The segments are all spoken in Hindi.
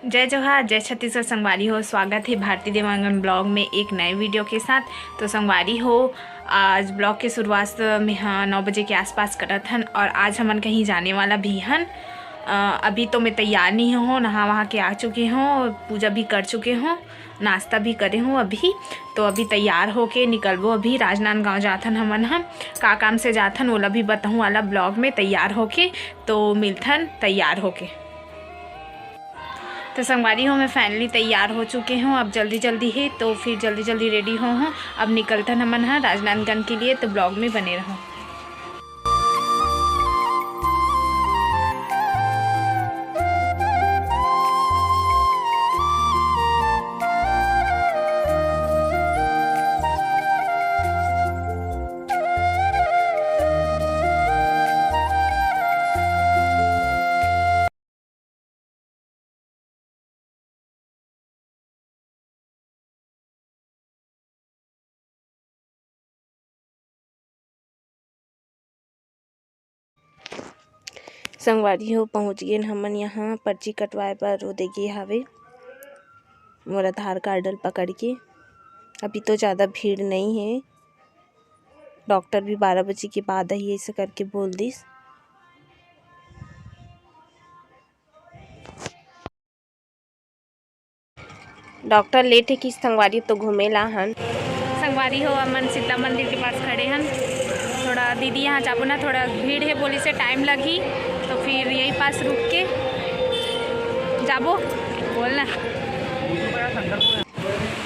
जय जोहार, जय छत्तीसगढ़। संगवारी हो, स्वागत है भारतीय देवांगन ब्लॉग में एक नए वीडियो के साथ। तो संगवारी हो, आज ब्लॉग के शुरुआत में 9 बजे के आसपास करत हन और आज हमन कहीं जाने वाला भी हन। अभी तो मैं तैयार नहीं हूँ, नहा वहा के आ चुके हूँ, पूजा भी कर चुके हूँ, नाश्ता भी करे हूँ अभी। तो अभी तैयार होके निकलबो, अभी राजनांदगांव जाथन हमन। हम का काम से जाथन ओला भी बताऊँ वाला ब्लॉग में। तैयार होके तो मिलथन तैयार होके। तो संगवारी हो, मैं फाइनली तैयार हो चुके हूँ। अब जल्दी जल्दी है तो फिर जल्दी जल्दी रेडी हूँ। अब निकलता हमन है राजनांदगांव के लिए, तो ब्लॉग में बने रहो। संगवारी हो, पहुँच गए हमन यहाँ पर्ची कटवाए बर। वो देखे हवे मोर आधार कार्ड पकड़ के। अभी तो ज़्यादा भीड़ नहीं है, डॉक्टर भी 12 बजे के बाद ही ऐसे करके बोल दिस। डॉक्टर लेट है कि संगवारी तो घूमेला हन। संगवारी हो, अमन सीता मंदिर के पास खड़े हन। थोड़ा दीदी यहाँ जाबो ना, थोड़ा भीड़ है, बोली से टाइम लगी, तो फिर यही पास रुक के जाबो बोलना।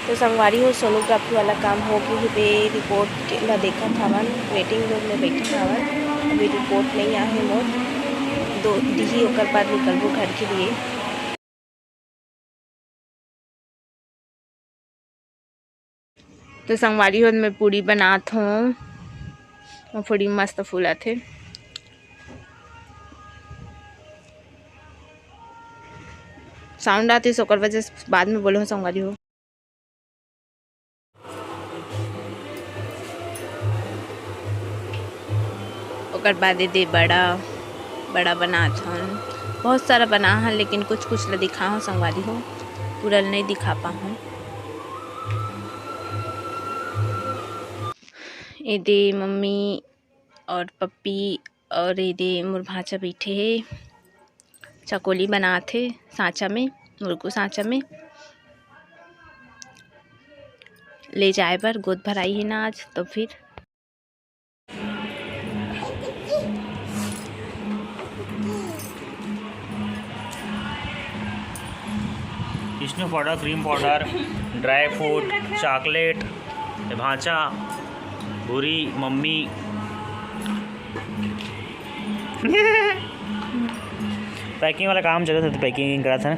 तो संगवारी हो, सोनोग्राफी वाला काम हो गई है। रिपोर्ट ला देखा हवन, वेटिंग रूम में बैठे हवन। अभी रिपोर्ट नहीं आए मोर, दो दी ओकर बाद निकलबो घर के लिए। तो संगवारी हो, मैं पूड़ी बनात हूँ, पूड़ी मस्त फूला थे। साउंड आती है, ओकर वजह से बाद में बोलो संगवारी हो। ओकर बाद दे बड़ा बड़ा बनात हन, बहुत सारा बना हन, लेकिन कुछ कुछ ला दिखा हूँ संगवारी हो, पूरा नहीं दिखा पाऊँ। ये दे मम्मी और पप्पी और ये दे मोर भांचा बैठे है, चकोली बनाते सांचा में, मुर्गू सांचा में ले जाए बर। गोद भराई है ना आज, तो फिर snow powder, cream powder, dry fruit, chocolate, भांचा, भूरी मम्मी पैकिंग वाला काम चलता था, पैकिंग करा था।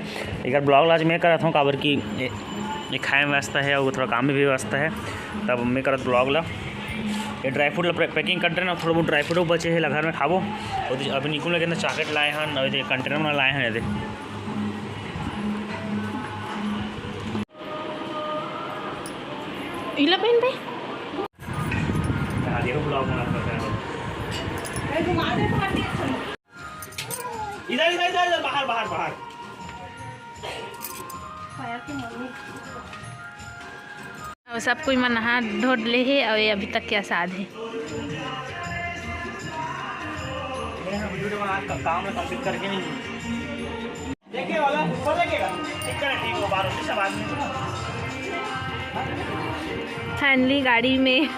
एक ब्लॉग आज मैं करा था काबर की ये खाए में व्यवस्था है और थोड़ा काम में भी व्यवस्था है, तब मैं करत ब्लॉग ला। ये ड्राई फ्रूट ला पैकिंग कर देना, थोड़ा बहुत ड्राई फ्रूट बचे है घर में खाबो। और अभी निकुल लगे चॉकलेट लाए हैं और कंटेनर में लाए हैं। इला पेन पे इधर इधर इधर बाहर बाहर बाहर। और सब कोई मन नहा धो ले है और ये अभी तक क्या साध है। काम कंप्लीट करके नहीं देखिए वाला ऊपर लगेगा, ठीक हो बार से सब आदमी फाइनली गाड़ी में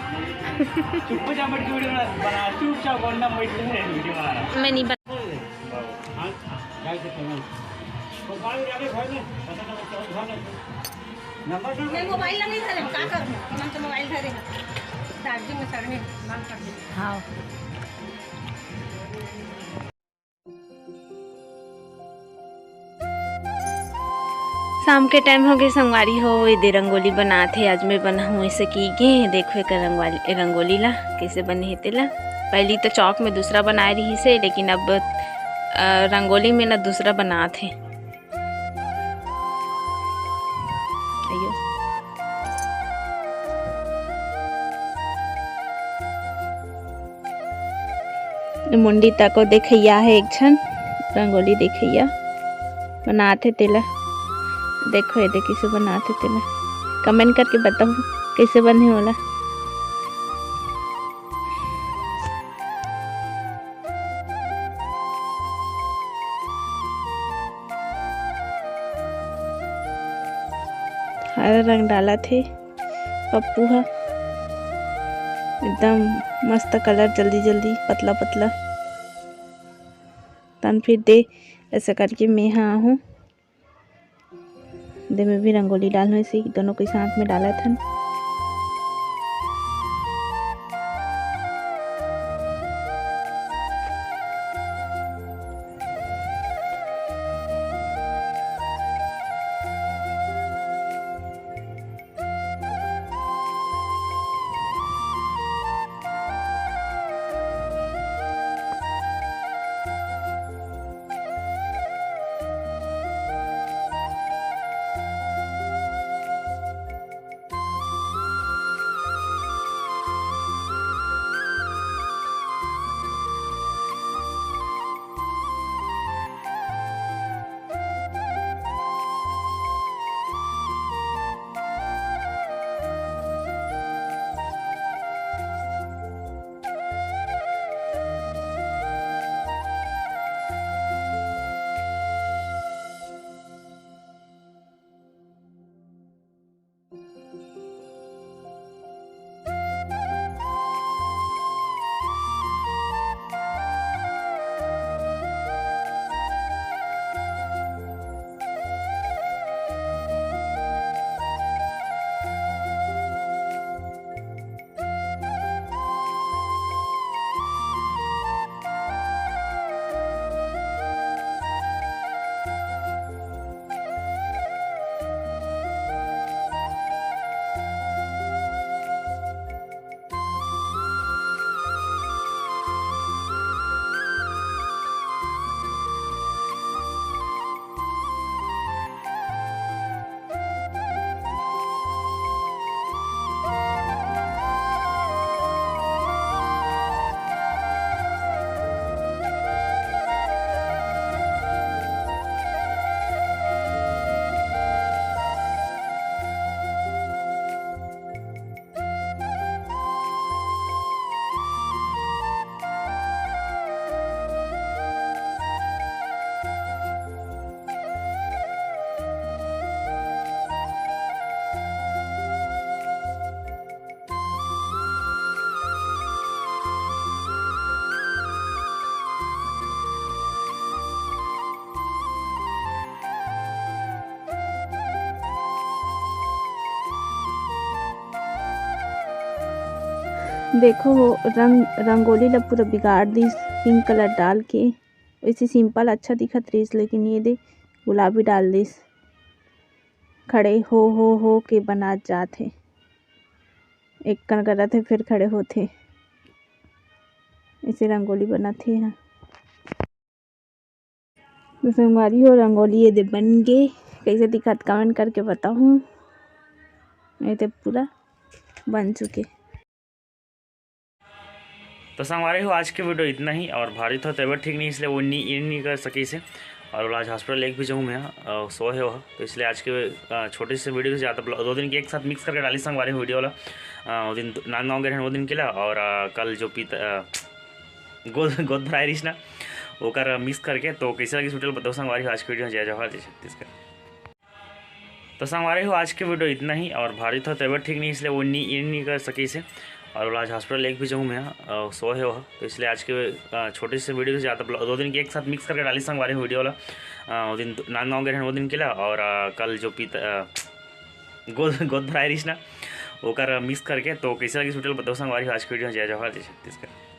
चुपचाप की वीडियो बना, चुपचाप वरना बैठ के वीडियो बना। मैं नहीं बना। मोबाइल नहीं धरे, का करूं? मन तो मोबाइल धरे चार्जिंग में चढ़ने बंद कर दे। हाँ, शाम के टाइम हो गए। संगवारी हो, ये रंगोली बनाते आज मैं बना हूँ ऐसे की गे। देखो एक रंगोली ला कैसे बने है तेला। पहली तो चौक में दूसरा बनाए रही से, लेकिन अब रंगोली में ना दूसरा बनाते हैं। मुंडी तक देखैया है, एक छन रंगोली देखैया बनाते तेला। देखो ये देख कैसे बनाते थे मैं, कमेंट करके बताओ कैसे बने वाला। हरा रंग डाला थे पप्पू है, एकदम मस्त कलर, जल्दी जल्दी पतला पतला। तन फिर दे ऐसा करके मैं यहाँ हूँ दे में भी रंगोली डालना, इसी दोनों के साथ में डाला था। देखो रंगोली ला पूरा बिगाड़ दी पिंक कलर डाल के। वैसे सिंपल अच्छा दिखत रहीस, लेकिन ये दे गुलाबी डाल दिस। खड़े हो के बनात जात हे, एक कण करत हे फिर खड़े होथे, ऐसे रंगोली बनत हे। यहाँ तो संगवारी हो रंगोली ये दे बन गे, कैसे दिखत कमेंट करके बताऊँ। ये तो पूरा बन चुके। तो संगवारी हो आज के वीडियो इतना ही। और भारी था तबियत ठीक नहीं, इसलिए वो नहीं कर सकी से। और आज हॉस्पिटल लेके भी जाऊँ मैं, सो है वह, तो इसलिए आज के छोटे से वीडियो से ज़्यादा 2 दिन के एक साथ मिक्स करके डाली संगवारी वीडियो वाला। वो दिन नांदगाँव गए वो दिन के ला, और कल जो गोद भराई रही ना वो कर मिक्स करके। तो कैसे लगी वीडियो बताओ संगवारी हो आज की वीडियो जय जवाहर जय छत्तीसगढ़। तो संगवारी हो आज के वीडियो इतना ही। और भारी था तबियत ठीक नहीं, इसलिए वो नहीं कर सकी से। और आज हॉस्पिटल लेके भी जाऊँ मैं, सो है वह, तो इसलिए आज के छोटे से वीडियो से ज़्यादा 2 दिन के एक साथ मिक्स करके डाली संगवारी वीडियो वाला। वो दिन नांदगाँव गए वो दिन के ला, और कल जो गोद भराई रही ना वो कर मिक्स करके। तो कैसे लगी वीडियो बताओ संगवारी हो आज की वीडियो जय जवाहर जय छत्तीसगढ़।